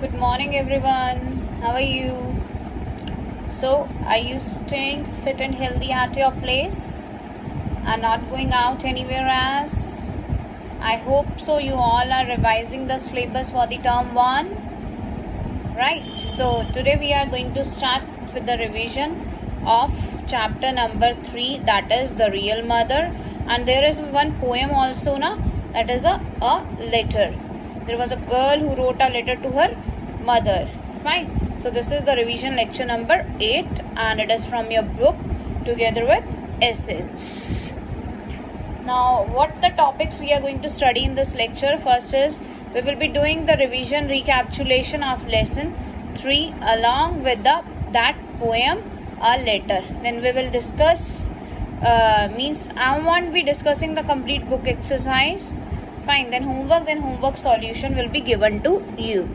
Good morning, everyone. How are you? So, are you staying fit and healthy at your place and not going out anywhere else? I hope so. You all are revising the syllabus for the term 1, right? So, today we are going to start with the revision of chapter number 3, that is the real mother. And there is one poem also, that is a letter. There was a girl who wrote a letter to her mother. Fine. So this is the revision lecture number 8 and it is from your book Together with Essence. Now what the topics we are going to study in this lecture? First is we will be doing the revision recapitulation of lesson 3 along with that poem a letter. Then we will discuss I won't be discussing the complete book exercise. Fine, then homework solution will be given to you.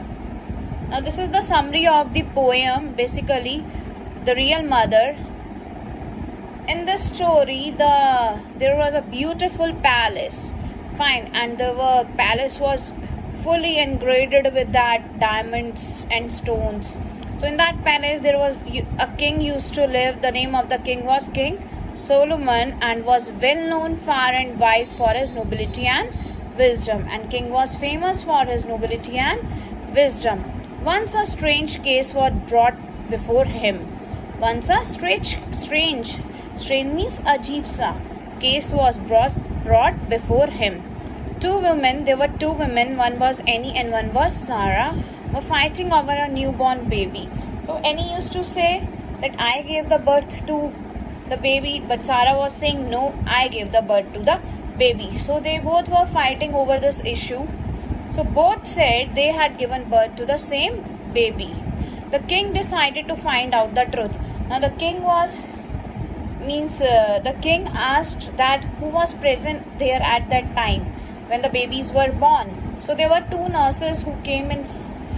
Now this is the summary of the poem, basically the real mother. In this story, there was a beautiful palace. Fine, and the palace was fully engraved with that diamonds and stones. So in that palace there was a king used to live. The name of the king was King Solomon and was well known far and wide for his nobility and wisdom. And king was famous for his nobility and wisdom. Once a strange case was brought before him. Once a strange means ajeeb sa case was brought before him. There were two women, one was Annie and one was Sarah, were fighting over a newborn baby. So Annie used to say that I gave the birth to the baby, but Sarah was saying no, I gave the birth to the baby. So they both were fighting over this issue. So both said they had given birth to the same baby. The king decided to find out the truth. Now the king asked that who was present there at that time when the babies were born. So there were two nurses who came in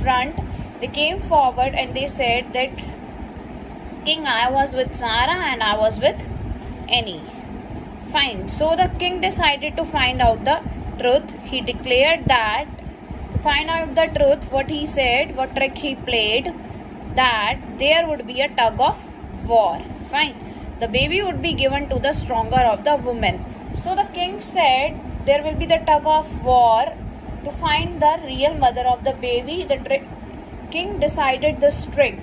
front. They came forward and they said that King, I was with Sarah and I was with Annie. Fine. So the king decided to find out the truth. He declared that to find out the truth, what he said, what trick he played, that there would be a tug of war. Fine. The baby would be given to the stronger of the woman. So the king said there will be the tug of war to find the real mother of the baby. The king decided this trick.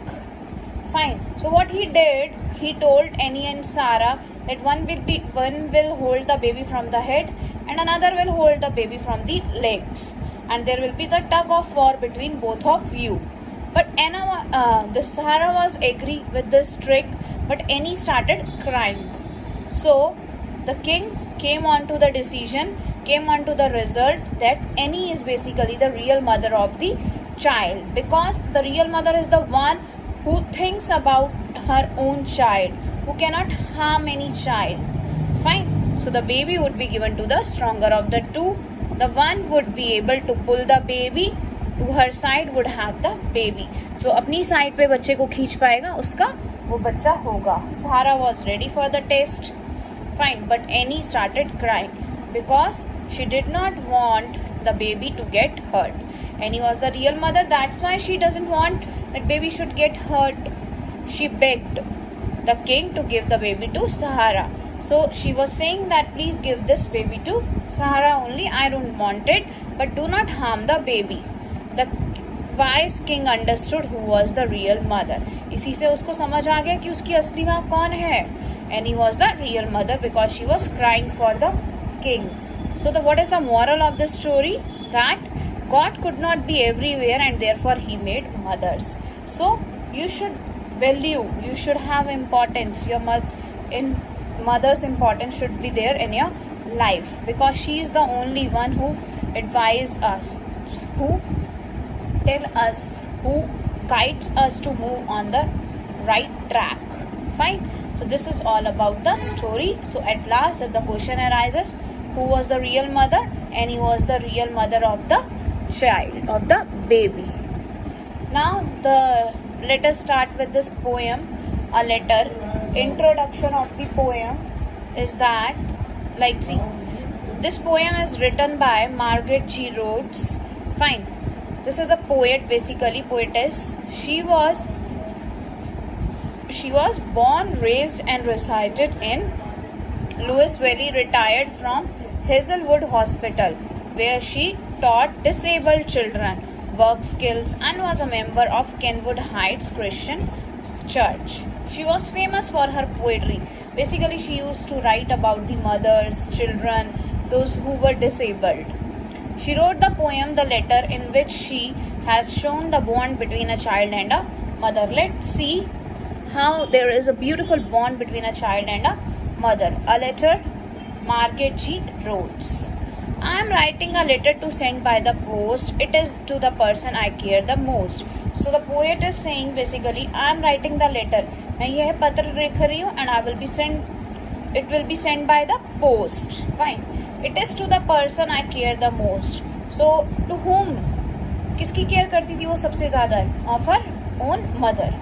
Fine. So what he did, he told Annie and Sarah that one will hold the baby from the head and another will hold the baby from the legs, and there will be the tug of war between both of you. But Sarah was agree with this trick, but Annie started crying. So the king came on to the result that Annie is basically the real mother of the child, because the real mother is the one who thinks about her own child, who cannot harm any child. Fine. So the baby would be given to the stronger of the two. The one would be able to pull the baby to her side would have the baby. जो अपनी side पे बच्चे को खींच पाएगा उसका वो बच्चा होगा. Sarah was ready for the test. Fine, but Annie started crying because she did not want the baby to get hurt. Annie was the real mother, that's why she doesn't want that baby should get hurt. She begged the king to give the baby to Sarah. So she was saying that please give this baby to Sarah only, I don't want it, but do not harm the baby. The wise king understood who was the real mother. इसी से उसको समझ आ गया कि उसकी असली माँ कौन है. Annie was the real mother because she was crying for the king. So what is the moral of this story? That God could not be everywhere and therefore he made mothers. So you should value, you should have importance. Your mother's importance should be there in your life because she is the only one who advise us, who tell us, who guides us to move on the right track. Fine. So this is all about the story. So at last if the question arises, who was the real mother? Annie was the real mother of the child, of the baby. Now let us start with this poem, a letter. Introduction of the poem is that, this poem is written by Margaret G. Rhodes. Fine. This is a poet, basically poetess. She was born, raised and resided in Louisville, retired from Hazelwood Hospital, where she taught disabled children work skills and was a member of Kenwood Heights Christian Church. She was famous for her poetry. Basically, she used to write about the mothers, children, those who were disabled. She wrote the poem The Letter, in which she has shown the bond between a child and a mother. Let's see how there is a beautiful bond between a child and a mother. A letter, Margaret G. Rhodes. I am writing a letter to send by the post. It is to the person I care the most. So the poet is saying basically, I am writing the letter. मैं यह पत्र लिख रही हूँ and I will be sent. It will be sent by the post. Fine. It is to the person I care the most. So to whom? किसकी care करती थी वो सबसे ज़्यादा? Of her own mother.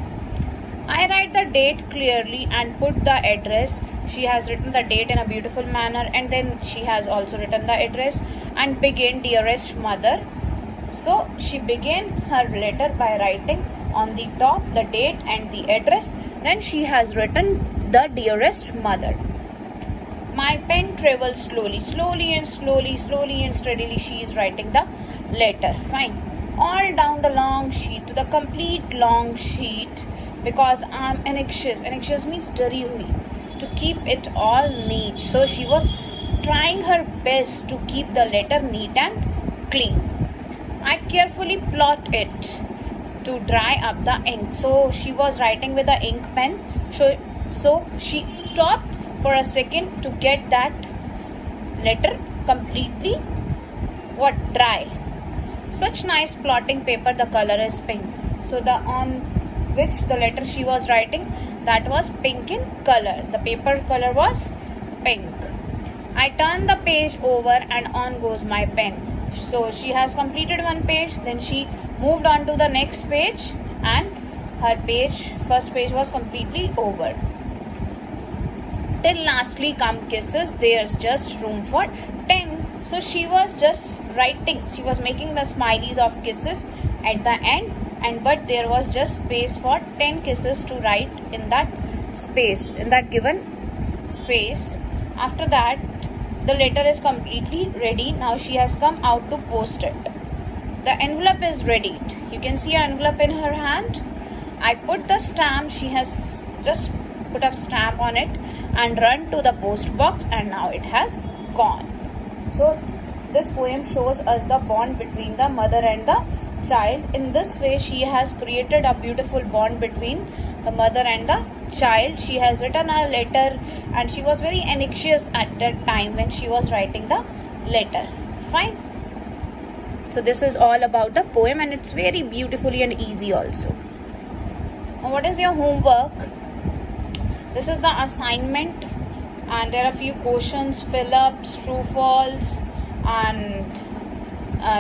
I write the date clearly and put the address. She has written the date in a beautiful manner, and then she has also written the address and begin, dearest mother. So she began her letter by writing on the top the date and the address. Then she has written the dearest mother. My pen travels slowly, slowly and slowly, slowly and steadily. She is writing the letter. Fine. All down the long sheet, to the complete long sheet, because I'm anxious. Anxious means डरी हुई. To keep it all neat. So she was trying her best to keep the letter neat and clean. I carefully blot it to dry up the ink. So she was writing with the ink pen. So she stopped for a second to get that letter completely dry. Such nice blotting paper, the color is pink. So the on which the letter she was writing, that was pink in color. The paper color was pink. I turn the page over and on goes my pen. So she has completed one page, then she moved on to the next page and her first page was completely over. Till lastly come kisses, there's just room for 10. So she was just writing, she was making the smileys of kisses at the end, but there was just space for 10 kisses to write in that space, in that given space. After that, the letter is completely ready. Now she has come out to post it. The envelope is ready. You can see an envelope in her hand. I put the stamp, she has just put a stamp on it and run to the post box, and now it has gone. So this poem shows us the bond between the mother and the child. In this way, she has created a beautiful bond between the mother and the child. She has written a letter and she was very anxious at that time when she was writing the letter. Fine. So this is all about the poem, and it's very beautifully and easy also. Now what is your homework? This is the assignment, and there are a few questions, fill-ups, true, false, and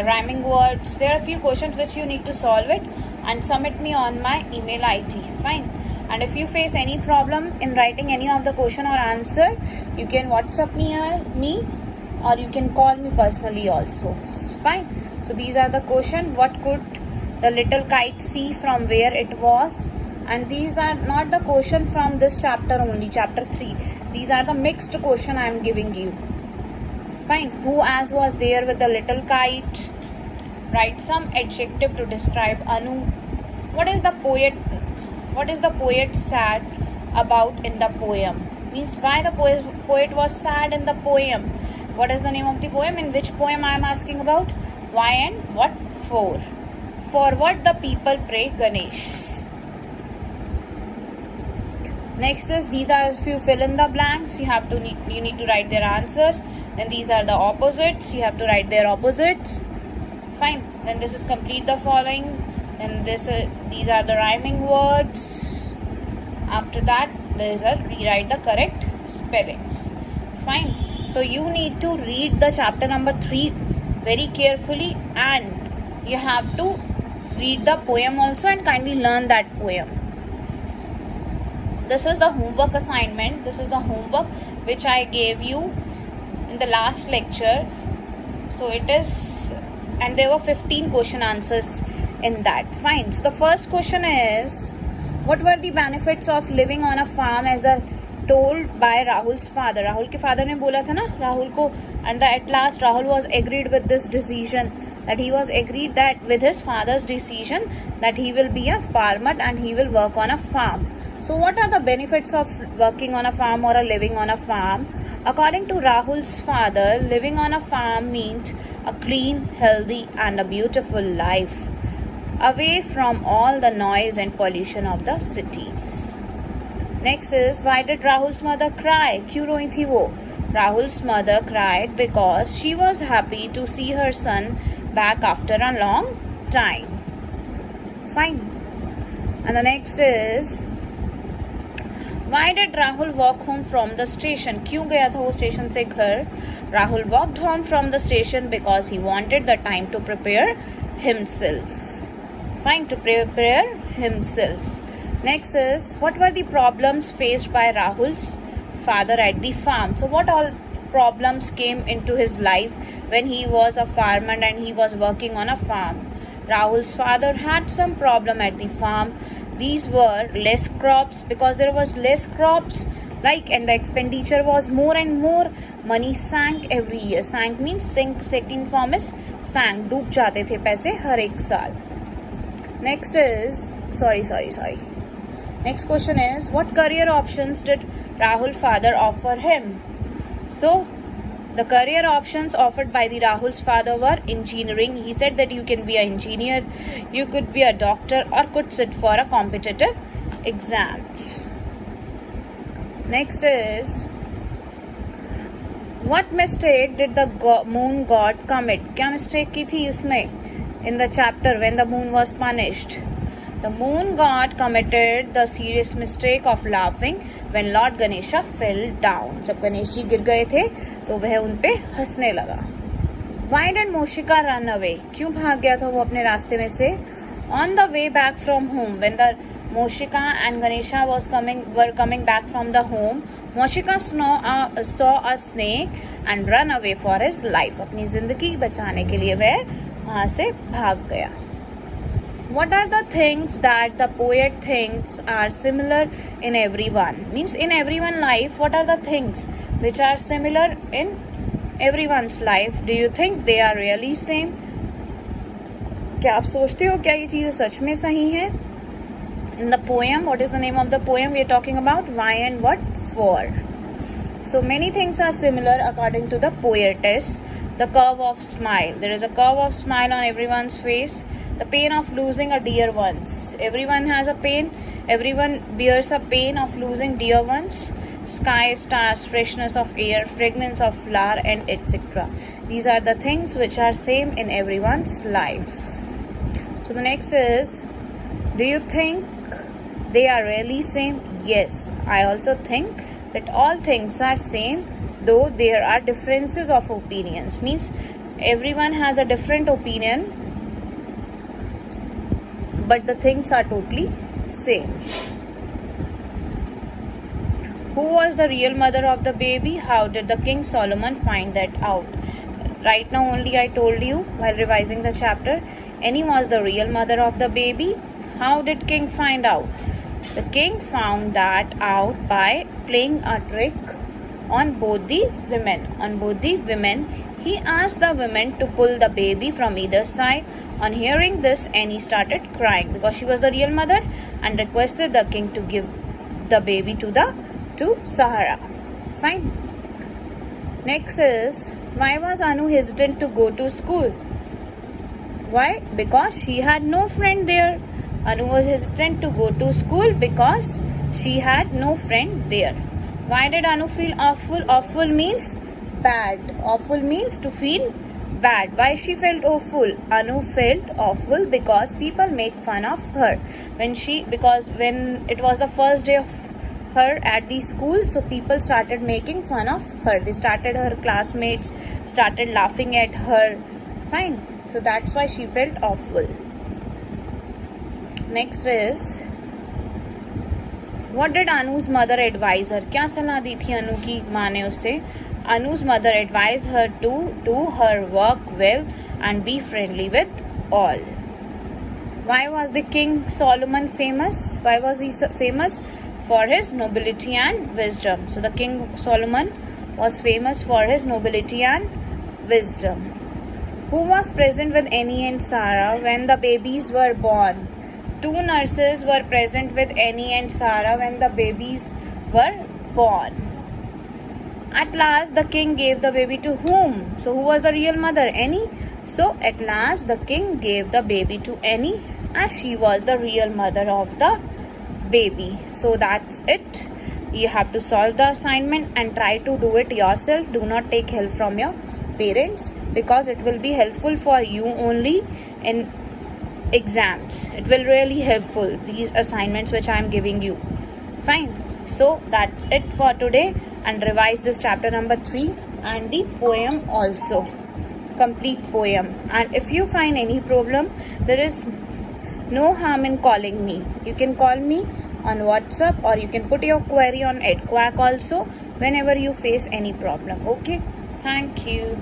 rhyming words. There are a few questions which you need to solve it and submit me on my email ID. Fine. And if you face any problem in writing any of the question or answer, you can WhatsApp me or you can call me personally also. Fine. So these are the question. What could the little kite see from where it was? And these are not the question from this chapter only, chapter 3. These are the mixed question I am giving you. Fine. Who as was there with the little kite? Write some adjective to describe Anu. What is the poet sad about in the poem? Means why the poet was sad in the poem. What is the name of the poem? In which poem I am asking about? Why and what for? For what the people pray Ganesh. Next is, these are a few fill in the blanks. You need to write their answers. Then these are the opposites. You have to write their opposites. Fine. Then this is complete the following. Then these are the rhyming words. After that, there is a rewrite the correct spellings. Fine. So you need to read the chapter number 3 very carefully, and you have to read the poem also and kindly learn that poem. This is the homework assignment. This is the homework which I gave you in the last lecture. So it is and there were 15 question answers in that. Fine. So the first question is, what were the benefits of living on a farm as the told by Rahul's father? Rahul के father ने बोला था ना राहुल को, and at last Rahul was agreed with this decision, that he was agreed that with his father's decision that he will be a farmer and he will work on a farm. So what are the benefits of working on a farm or living on a farm? According to Rahul's father, living on a farm meant a clean, healthy and a beautiful life, away from all the noise and pollution of the cities. Next is, why did Rahul's mother cry? क्यों रोई थी वो? Rahul's mother cried because she was happy to see her son back after a long time. Fine. And the next is, why did Rahul walk home from the station? क्यों गया था वो station से घर? Rahul walked home from the station because he wanted the time to prepare himself. Fine, to prepare himself. Next is, what were the problems faced by Rahul's father at the farm? So what all problems came into his life when he was a farmer and he was working on a farm? Rahul's father had some problem at the farm. These were less crops, because there was less crops, and the expenditure was more and more. Money sank every year. Sank means sink. Second form is sank. डूब जाते थे पैसे हर एक साल. Next is, Next question is, what career options did Rahul father offer him? So the career options offered by the Rahul's father were engineering. He said that you can be an engineer, you could be a doctor, or could sit for a competitive exams. Next is, what mistake did the moon god commit? क्या mistake की थी उसने? In the chapter when the moon was punished, the moon god committed the serious mistake of laughing when Lord Ganesha fell down. जब गणेश जी गिर गए थे तो वह उन पे हंसने लगा. Why did Moshika run away? क्यों भाग गया था वो अपने रास्ते में से? On the way back from home, when the Moshika and Ganesha were coming back from the home, Moshika saw a snake and ran away for his life. अपनी जिंदगी बचाने के लिए वह वहाँ से भाग गया. What are the things that the poet thinks are similar in everyone? Means in everyone's life, what are the things which are similar in everyone's life? Do you think they are really same? क्या आप सोचते हो क्या ये चीजें सच में सही हैं? In the poem, what is the name of the poem we are talking about? Why and what for? So many things are similar according to the poetess. The curve of smile. There is a curve of smile on everyone's face. The pain of losing a dear ones. Everyone has a pain. Everyone bears a pain of losing dear ones. Sky, stars, freshness of air, fragrance of flower, and etc. These are the things which are same in everyone's life. So the next is, do you think they are really same? Yes, I also think that all things are same, though there are differences of opinions. Means everyone has a different opinion, but the things are totally same. Who was the real mother of the baby? How did the King Solomon find that out? Right now only I told you while revising the chapter, Annie was the real mother of the baby. How did King find out? The king found that out by playing a trick on both the women. He asked the women to pull the baby from either side. On hearing this, Annie started crying because she was the real mother and requested the king to give the baby to Sahara. Fine. Next is, why was Anu hesitant to go to school? Why? Because she had no friend there. Anu was hesitant to go to school because she had no friend there. Why did Anu feel awful? Awful means bad. Awful means to feel bad. Why she felt awful? Anu felt awful because people make fun of her. When it was the first day of her at the school, so people started making fun of her. Her classmates started laughing at her. Fine. So that's why she felt awful. Next is, what did Anu's mother advise her? क्या सलाह दी थी अनु की माँ ने उसे? Anu's mother advised her to do her work well and be friendly with all. Why was the King Solomon famous? Why was he famous? For his nobility and wisdom. So the King Solomon was famous for his nobility and wisdom. Who was present with Annie and Sarah when the babies were born? Two nurses were present with Annie and Sarah when the babies were born. At last, the king gave the baby to whom? So, who was the real mother? Annie. So, at last, the king gave the baby to Annie, as she was the real mother of the baby. So, that's it. You have to solve the assignment and try to do it yourself. Do not take help from your parents, because it will be helpful for you only in exams. It will really helpful, these assignments which I am giving you. Fine. So that's it for today, and revise this chapter number 3 and the poem also, complete poem. And if you find any problem, there is no harm in calling me. You can call me on WhatsApp, or you can put your query on EdQuack also whenever you face any problem. Okay, thank you.